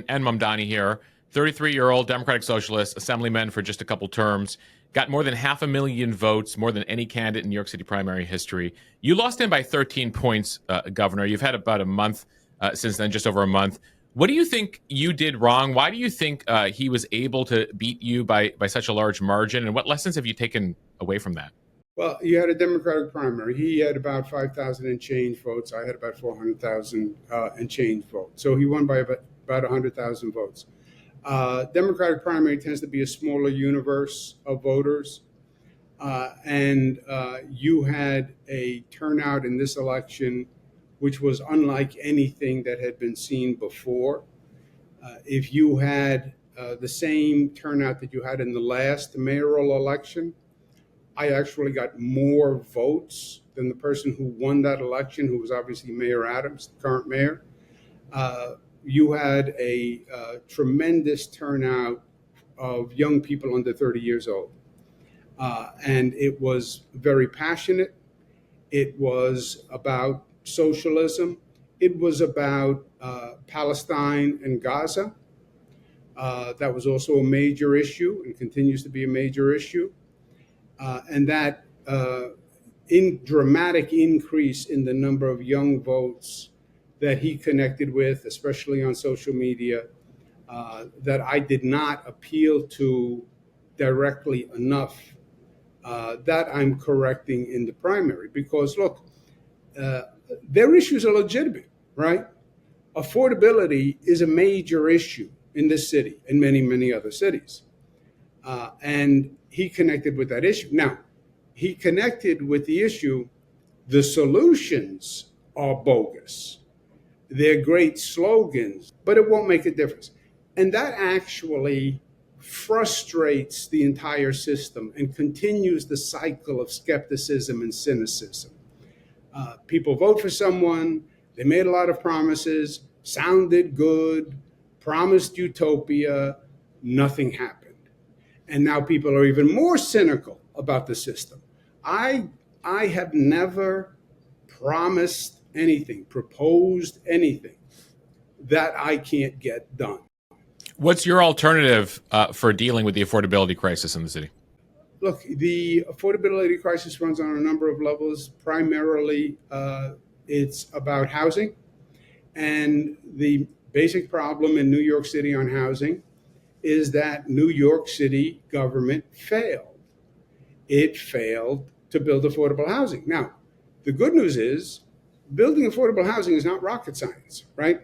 and Mamdani here. 33-year-old Democratic Socialist, assemblyman for just a couple terms, got more than 500,000 votes, more than any candidate in New York City primary history. You lost him by 13 points, Governor. You've had about a month since then, just over a month. What do you think you did wrong? Why do you think he was able to beat you by such a large margin? And what lessons have you taken away from that? Well, you had a Democratic primary. He had about 5,000 and change votes. I had about 400,000 and change votes. So he won by about 100,000 votes. Democratic primary tends to be a smaller universe of voters. And you had a turnout in this election which was unlike anything that had been seen before. If you had the same turnout that you had in the last mayoral election, I actually got more votes than the person who won that election, who was obviously Mayor Adams, the current mayor. You had a tremendous turnout of young people under 30 years old. And it was very passionate. It was about socialism. It was about Palestine and Gaza. That was also a major issue and continues to be a major issue. And that dramatic increase in the number of young votes that he connected with, especially on social media, that I did not appeal to directly enough, that I'm correcting in the primary. Because, look, their issues are legitimate, right? Affordability is a major issue in this city and many, many other cities. And he connected with that issue. Now, he connected with the issue, the solutions are bogus. They're great slogans, but it won't make a difference. And that actually frustrates the entire system and continues the cycle of skepticism and cynicism. People vote for someone, they made a lot of promises, sounded good, promised utopia, nothing happened. And now people are even more cynical about the system. I have never promised anything, proposed anything that I can't get done. What's your alternative for dealing with the affordability crisis in the city? Look, the affordability crisis runs on a number of levels. Primarily, it's about housing. And the basic problem in New York City on housing is that New York City government failed. It failed to build affordable housing. Now, the good news is building affordable housing is not rocket science, right?